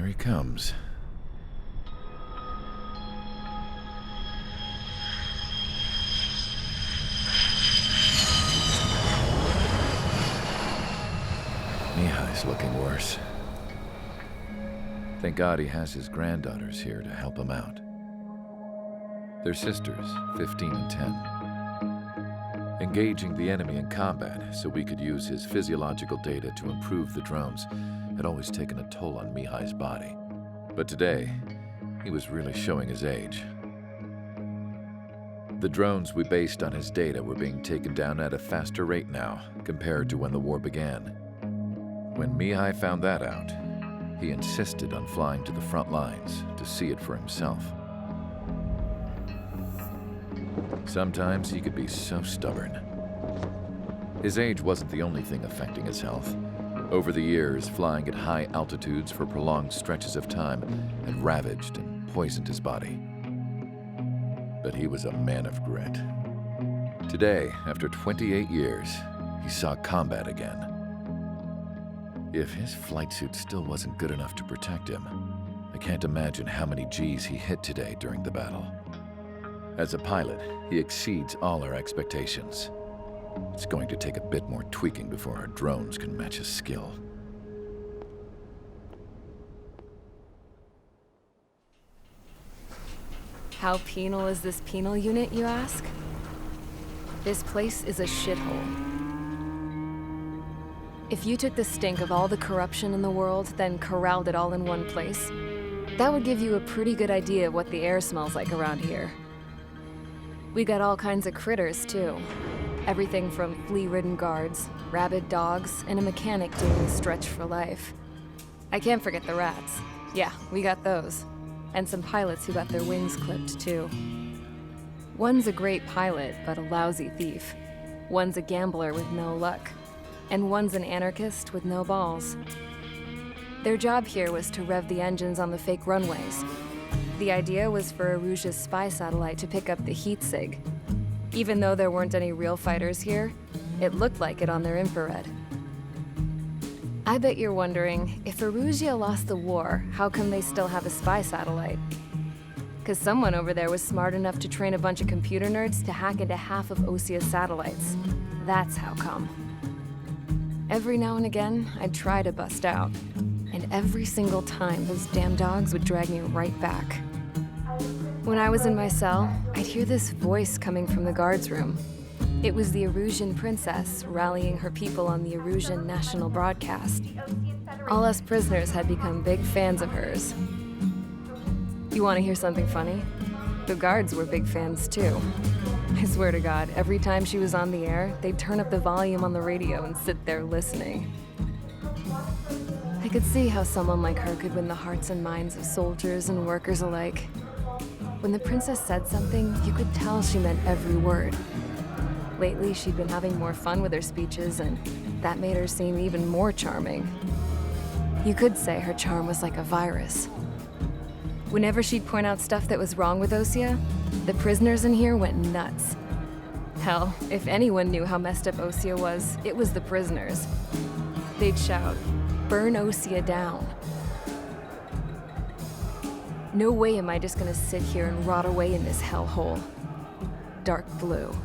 Here he comes. Mihai's looking worse. Thank God he has his granddaughters here to help him out. They're sisters, 15 and 10. Engaging the enemy in combat so we could use his physiological data to improve the drones had always taken a toll on Mihai's body. But today, he was really showing his age. The drones we based on his data were being taken down at a faster rate now compared to when the war began. When Mihai found that out, he insisted on flying to the front lines to see it for himself. Sometimes he could be so stubborn. His age wasn't the only thing affecting his health. Over the years, flying at high altitudes for prolonged stretches of time had ravaged and poisoned his body. But he was a man of grit. Today, after 28 years, he saw combat again. If his flight suit still wasn't good enough to protect him, I can't imagine how many Gs he hit today during the battle. As a pilot, he exceeds all our expectations. It's going to take a bit more tweaking before our drones can match his skill. How penal is this penal unit, you ask? This place is a shithole. If you took the stink of all the corruption in the world, then corralled it all in one place, that would give you a pretty good idea of what the air smells like around here. We got all kinds of critters, too. Everything from flea-ridden guards, rabid dogs, and a mechanic doing a stretch for life. I can't forget the rats. Yeah, we got those. And some pilots who got their wings clipped, too. One's a great pilot, but a lousy thief. One's a gambler with no luck. And one's an anarchist with no balls. Their job here was to rev the engines on the fake runways. The idea was for Erusia's spy satellite to pick up the heat sig. Even though there weren't any real fighters here, it looked like it on their infrared. I bet you're wondering, if Erusia lost the war, how come they still have a spy satellite? 'Cause someone over there was smart enough to train a bunch of computer nerds to hack into half of Osia's satellites. That's how come. Every now and again, I'd try to bust out. And every single time, those damn dogs would drag me right back. When I was in my cell, I'd hear this voice coming from the guards room. It was the Erusian princess rallying her people on the Erusian national broadcast. All us prisoners had become big fans of hers. You want to hear something funny? The guards were big fans too. I swear to God, every time she was on the air, they'd turn up the volume on the radio and sit there listening. I could see how someone like her could win the hearts and minds of soldiers and workers alike. When the princess said something, you could tell she meant every word. Lately, she'd been having more fun with her speeches, and that made her seem even more charming. You could say her charm was like a virus. Whenever she'd point out stuff that was wrong with Osia, the prisoners in here went nuts. Hell, if anyone knew how messed up Osia was, it was the prisoners. They'd shout, "Burn Osia down." No way am I just gonna sit here and rot away in this hellhole. Dark blue.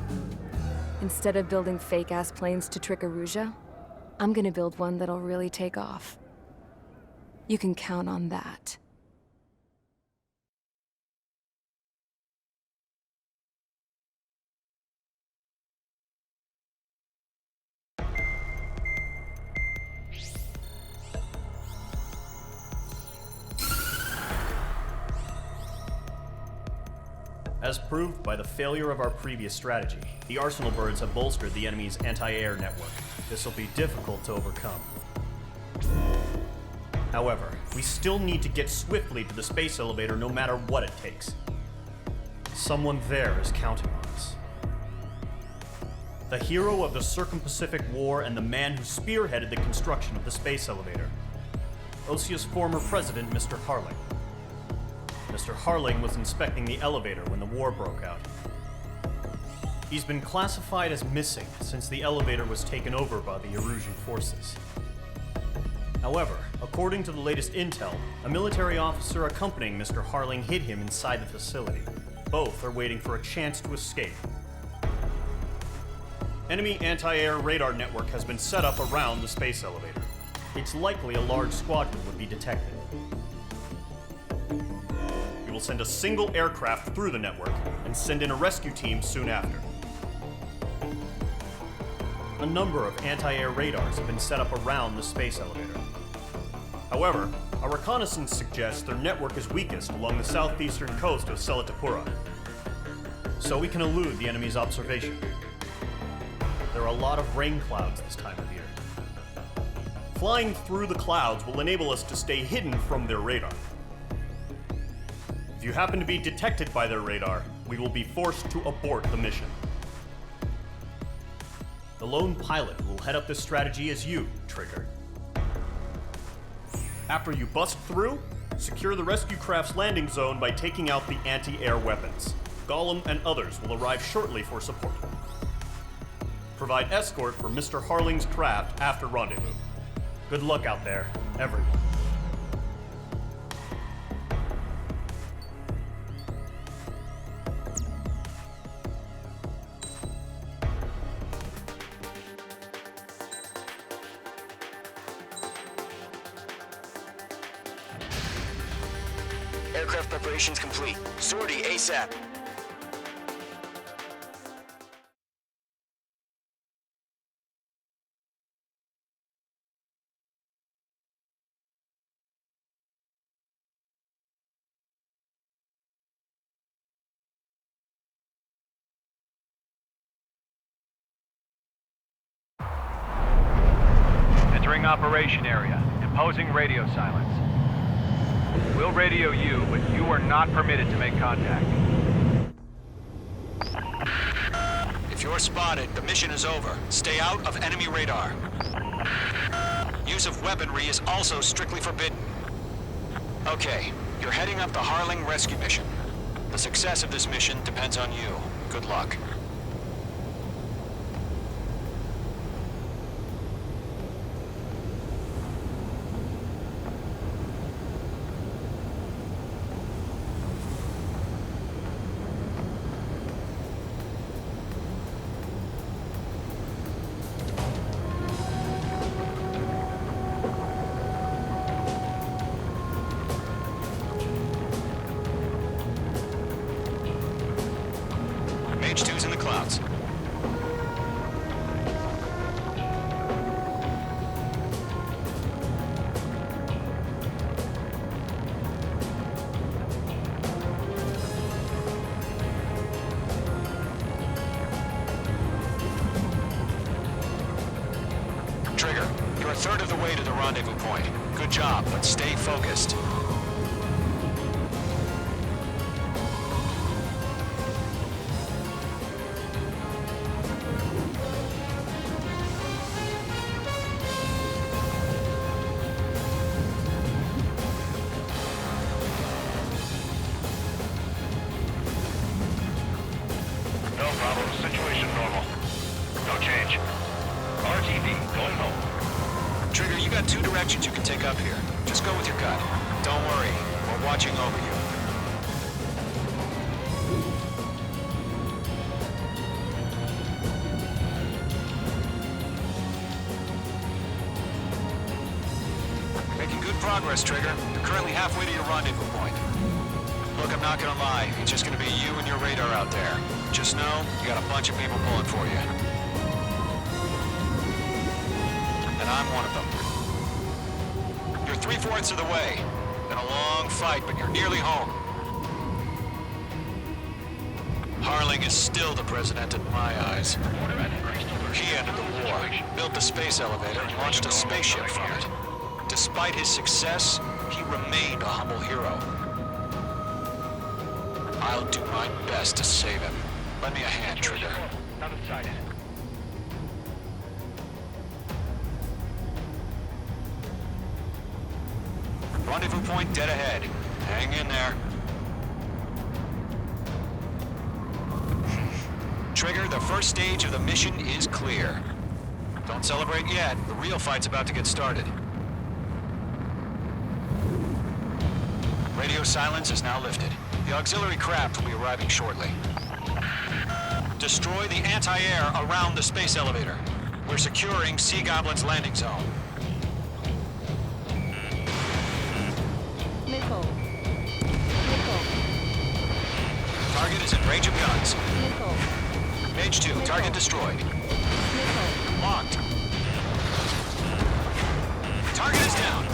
Instead of building fake-ass planes to trick Erusia, I'm gonna build one that'll really take off. You can count on that. As proved by the failure of our previous strategy, the Arsenal birds have bolstered the enemy's anti-air network. This will be difficult to overcome. However, we still need to get swiftly to the space elevator no matter what it takes. Someone there is counting on us. The hero of the Circum-Pacific War and the man who spearheaded the construction of the space elevator. Osia's former president, Mr. Harling. Mr. Harling was inspecting the elevator when the war broke out. He's been classified as missing since the elevator was taken over by the Erusian forces. However, according to the latest intel, a military officer accompanying Mr. Harling hid him inside the facility. Both are waiting for a chance to escape. Enemy anti-air radar network has been set up around the space elevator. It's likely a large squadron would be detected. We will send a single aircraft through the network and send in a rescue team soon after. A number of anti-air radars have been set up around the space elevator. However, our reconnaissance suggests their network is weakest along the southeastern coast of Selatapura, so we can elude the enemy's observation. There are a lot of rain clouds this time of year. Flying through the clouds will enable us to stay hidden from their radar. If you happen to be detected by their radar, we will be forced to abort the mission. The lone pilot who will head up this strategy is you, Trigger. After you bust through, secure the rescue craft's landing zone by taking out the anti-air weapons. Gollum and others will arrive shortly for support. Provide escort for Mr. Harling's craft after rendezvous. Good luck out there, everyone. Aircraft preparations complete. Sortie ASAP. Entering operation area. Imposing radio silence. We'll radio you, but you are not permitted to make contact. If you're spotted, the mission is over. Stay out of enemy radar. Use of weaponry is also strictly forbidden. Okay, you're heading up the Harling rescue mission. The success of this mission depends on you. Good luck. Mage 2's in the clouds. Trigger, you're a third of the way to the rendezvous point. Good job, but stay focused. No problem. Situation normal. No change. RTV, going home. Trigger, you got two directions you can take up here. Just go with your gut. Don't worry, we're watching over you. Making good progress, Trigger. You're currently halfway to your rendezvous point. Look, I'm not gonna lie. It's just gonna be you and your radar out there. Just know, you got a bunch of people pulling for you. And I'm one of them. You're 3/4 of the way. Been a long fight, but you're nearly home. Harling is still the president in my eyes. He ended the war, built the space elevator, and launched a spaceship from it. Despite his success, he remained a humble hero. I'll do my best to save him. Lend me a hand, Trigger. Another sighted. Rendezvous point dead ahead. Hang in there. Trigger, the first stage of the mission is clear. Don't celebrate yet. The real fight's about to get started. Radio silence is now lifted. The auxiliary craft will be arriving shortly. Destroy the anti-air around the space elevator. We're securing Sea Goblin's landing zone. Nickel. Target is in range of guns. Nickel. Mage 2, target destroyed. Nickel. Locked. Target is down.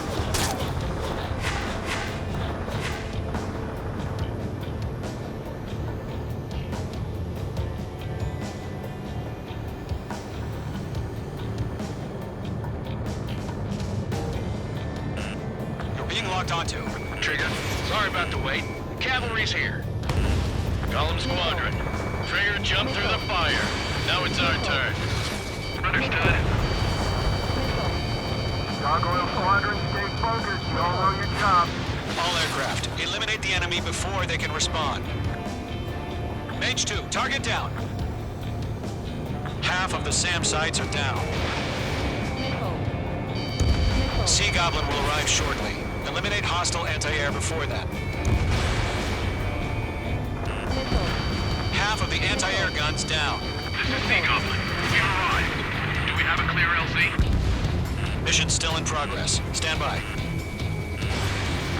You're being locked onto. Trigger, sorry about the wait. Cavalry's here. Golem Squadron. Trigger jumped through the fire. Now it's our turn. Understood. Gargoyle Squadron, stay focused. You all know your job. All aircraft, eliminate the enemy before they can respond. Mage 2, target down. Half of the SAM sites are down. Sea Goblin will arrive shortly. Eliminate hostile anti-air before that. Half of the anti-air guns down. This is Sea Goblin. We arrived. Do we have a clear LZ? Mission still in progress. Stand by.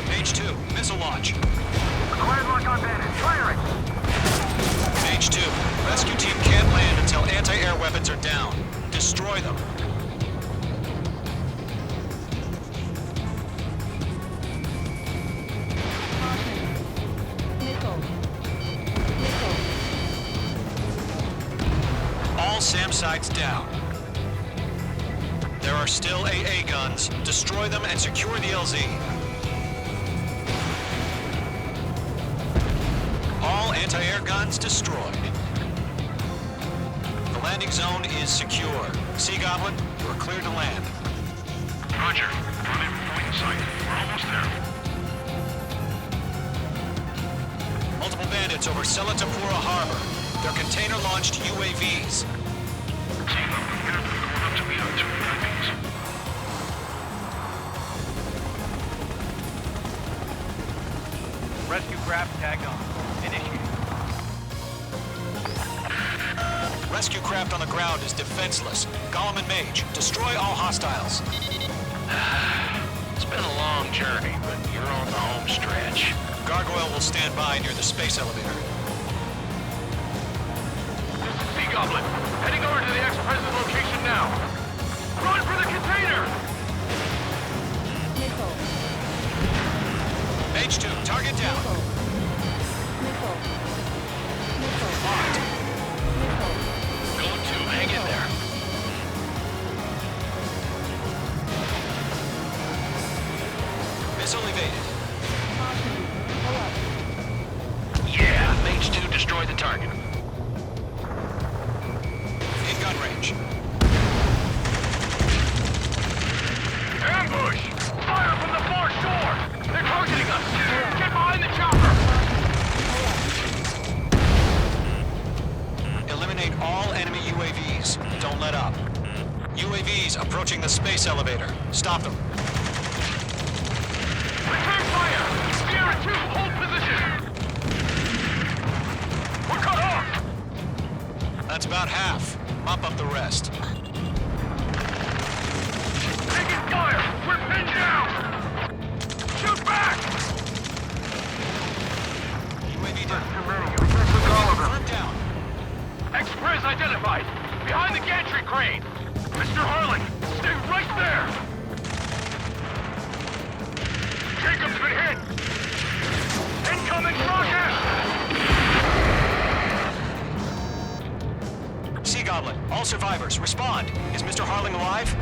Mage 2, missile launch. Acquired lock on bandit. Firing. Mage 2, rescue team can't land until anti-air weapons are down. Destroy them. All SAM sites down. There are still AA guns. Destroy them and secure the LZ. All anti-air guns destroyed. The landing zone is secure. Sea Goblin, you are cleared to land. Roger. Prime point in sight. We're almost there. Multiple bandits over Selatapura Harbor. They're container-launched UAVs. Sea Goblin, we're going up to meet our two timings. Rescue craft tagged on. Initiate. Rescue craft on the ground is defenseless. Golem and Mage, destroy all hostiles. It's been a long journey, but you're on the home stretch. Gargoyle will stand by near the space elevator. This is Sea Goblin. Heading over to the ex-president's location now. Run for the container! Mage 2, target down. Locked. Golem 2, hang in there. Missile evaded. Yeah, Mage 2 destroyed the target. In gun range. Ambush! Fire from the far shore! They're targeting us! Get behind the chopper! Eliminate all enemy UAVs. Don't let up. UAVs approaching the space elevator. Stop them. Return fire! Sierra 2, hold position! We're cut off! That's about half. Mop up the rest. Taking fire! We're pinned down! Shoot back! UAV down. Too many. We can't take all of them. Confirmed down. Express identified! Behind the gantry crane! Mr. Harlan, stay right there! Jacob's been hit! Incoming rocket! Sea Goblin, all survivors, respond. Is Mr. Harling alive?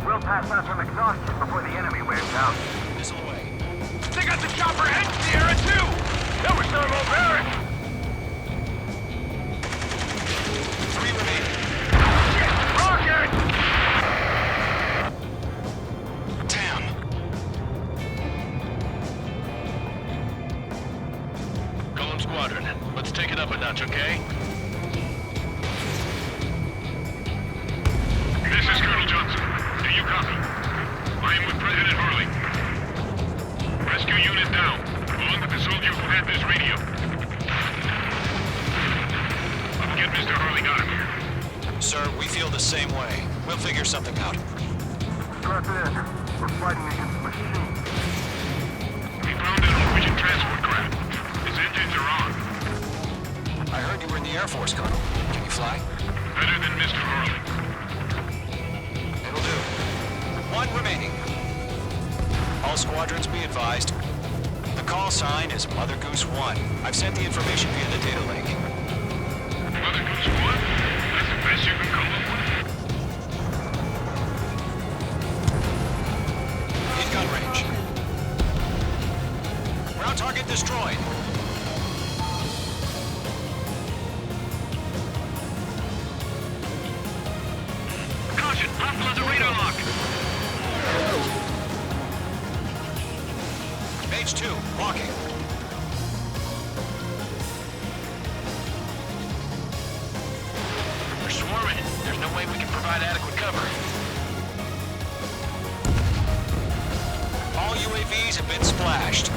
We'll pass out from exhaustion before the enemy wears out. Missile away. They got the chopper and Sierra too! That was thermobaric! 3 remaining. Rocket! TAM. Golem Squadron, let's take it up a notch, okay? This is Colonel Johnson. Do you copy? I am with President Harley. Rescue unit down. Sir, we feel the same way. We'll figure something out. Strap in. We're fighting against machines. We found an Norwegian transport craft. His engines are on. I heard you were in the Air Force, Colonel. Can you fly? Better than Mr. Hurley. It'll do. One remaining. All squadrons be advised. The call sign is Mother Goose 1. I've sent the information via the data link. Mother Goose 1? That's the best you can come up with? In gun range. Ground target destroyed. Caution! Hostile has a radar lock! Mage 2, walking. We're swarming. There's no way we can provide adequate cover. All UAVs have been splashed.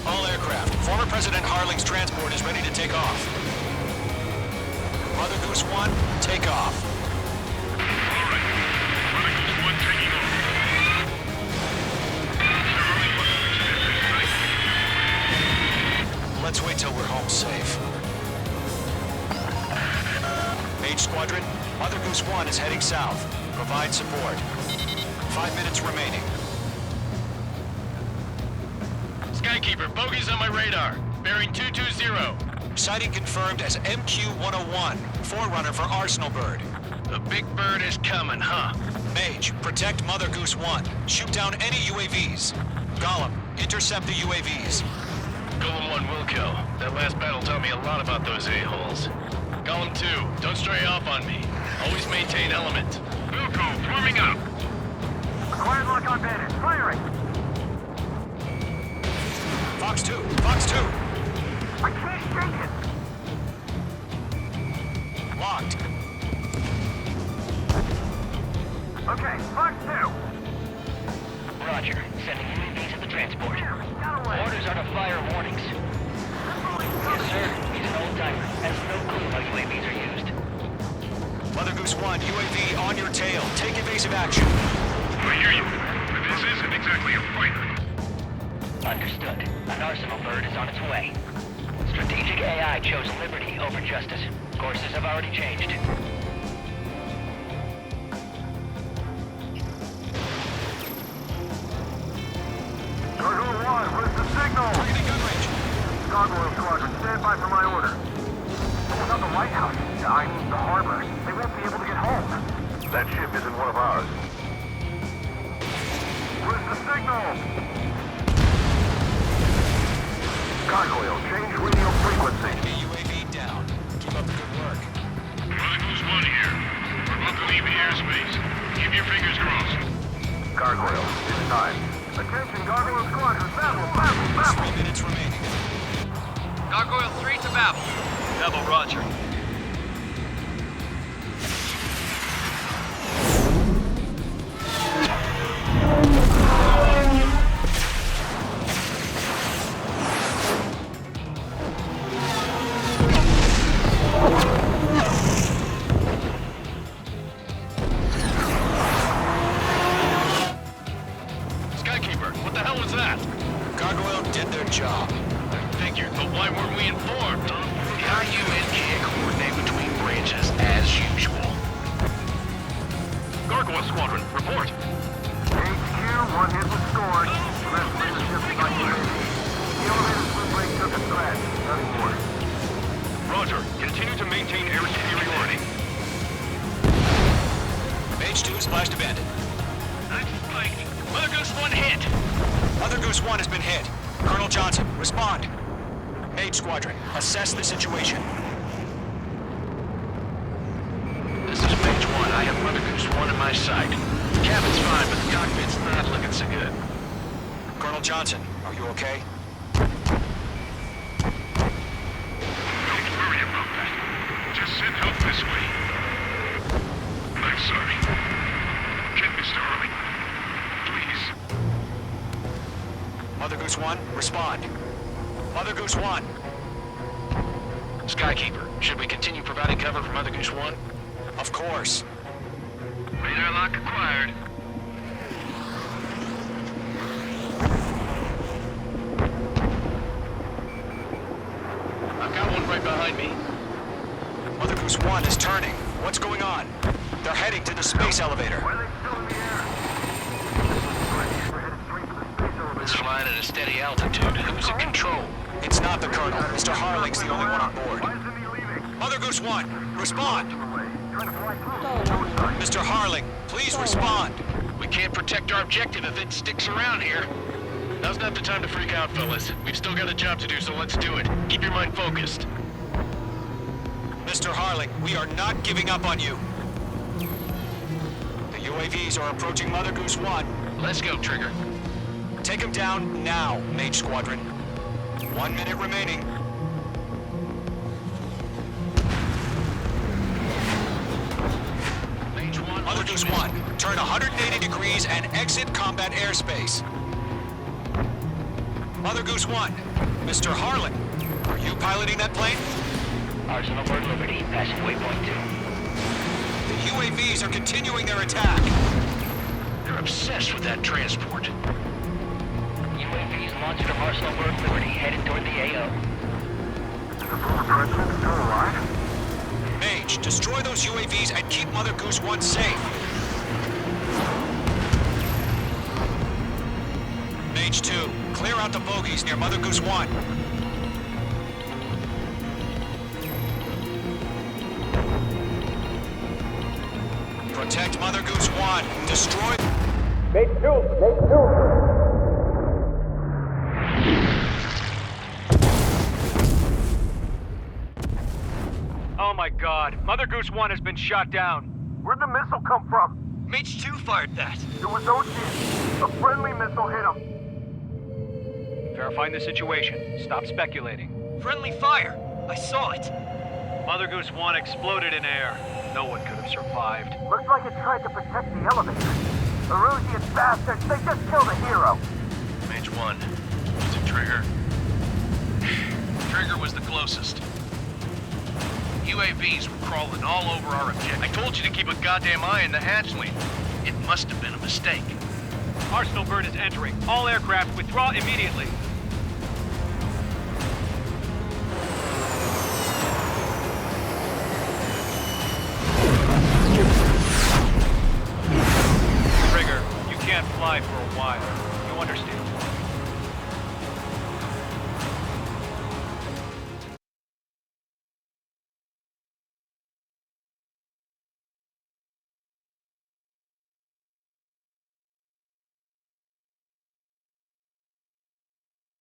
All aircraft. Former President Harling's transport is ready to take off. Mother Goose 1, take off. All right. Mother Goose 1 taking off. Mr. Hurley wants to extend this night. Let's wait till we're home safe. Mage Squadron, Mother Goose 1 is heading south. Provide support. 5 minutes remaining. Skykeeper, bogey's on my radar. Bearing 220. Sighting confirmed as MQ-101, forerunner for Arsenal Bird. The big bird is coming, huh? Mage, protect Mother Goose 1. Shoot down any UAVs. Gollum, intercept the UAVs. Golem 1 will kill. That last battle taught me a lot about those a-holes. Golem 2, don't stray off on me. Always maintain element. Wilco, forming up. Acquired lock on bandit. Firing. Fox 2, Fox 2, I can't shake it. locked. Okay, Fox 2. Roger. Sending UAV to the transport. Got away. Orders are to fire warnings. Yes, sir. He's an old-timer. Has no clue how UAVs are used. Mother Goose 1, UAV on your tail. Take evasive action. I hear you. But this isn't exactly a fighter. Understood. An Arsenal Bird is on its way. Strategic AI chose liberty over justice. Courses have already changed. Gargoyle 1, where's the signal? Targeting gun range. Gargoyle Squadron, stand by for my order. Without the White House, I mean the harbor, they won't be able to get home. That ship isn't one of ours. Where's the signal? Gargoyle, change radio frequency. Enemy UAV down. Keep up the good work. Mother Goose 1 here. We're about to leave the airspace. Keep your fingers crossed. Gargoyle, it's time. Attention, Gargoyle Squadron, battle! 3 minutes remaining. Gargoyle 3 to Babel. Babel, roger. Skykeeper, what the hell was that? Gargoyle did their job. I figured, but why weren't we informed? The IUN can't coordinate between branches as usual. Gargoyle Squadron, report. HQ, one hit was scored. The rest of the ship's not ready. The elevator swim brake took a scratch. Nothing more. Roger, continue to maintain air superiority. Mage 2 splashed abandoned. I'm spiking. Mother Goose 1 hit. Mother Goose 1 has been hit. Colonel Johnson, respond. Mage Squadron, assess the situation. This is Mage 1. I have Mother Goose 1 in my sight. The cabin's fine, but the cockpit's not looking so good. Colonel Johnson, are you okay? Don't worry about that. Just send help this way. I'm sorry. Get Mr. Hurley. Please. Mother Goose 1, respond. Mother Goose 1. Skykeeper, should we continue providing cover for Mother Goose 1? Of course. Radar lock acquired. I've got one right behind me. Mother Goose 1 is turning. What's going on? They're heading to the space elevator. Why are they still in the air? We're headed straight for the space elevator. It's flying at a steady altitude. Who's in control? It's not the Colonel. Mr. Harling's the only one on board. Why isn't he leaving? Mother Goose 1, respond! Away. Trying to fly through. Mr. Harling, please respond. We can't protect our objective if it sticks around here. Now's not the time to freak out, fellas. We've still got a job to do, so let's do it. Keep your mind focused. Mr. Harling, we are not giving up on you. The UAVs are approaching Mother Goose 1. Let's go, Trigger. Take them down now, Mage Squadron. 1 minute remaining. Mage 1. Mother Goose 1, turn 180 degrees and exit combat airspace. Mother Goose 1, Mr. Harling, are you piloting that plane? Arsenal Bird Liberty, passing waypoint 2. The UAVs are continuing their attack. They're obsessed with that transport. UAVs launched from Arsenal Bird Liberty, headed toward the AO. Is the former president still alive? Mage, destroy those UAVs and keep Mother Goose 1 safe. Mage 2, clear out the bogies near Mother Goose 1. Protect Mother Goose 1. Destroy... Oh my god, Mother Goose 1 has been shot down. Where'd the missile come from? Mage 2 fired that. It was Ocean. A friendly missile hit him. Verifying the situation. Stop speculating. Friendly fire. I saw it. Mother Goose 1 exploded in air. No one could have survived. Looks like it tried to protect the elevator. The Erusian bastards, they just killed a hero. Mage 1. Was it Trigger? Trigger was the closest. UAVs were crawling all over our objective. I told you to keep a goddamn eye on the hatchling. It must have been a mistake. Arsenal Bird is entering. All aircraft withdraw immediately. Trigger, you can't fly for a while. You understand?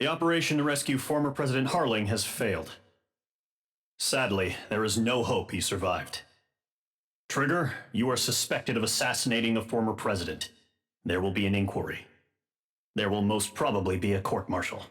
The operation to rescue former President Harling has failed. Sadly, there is no hope he survived. Trigger, you are suspected of assassinating the former president. There will be an inquiry. There will most probably be a court-martial.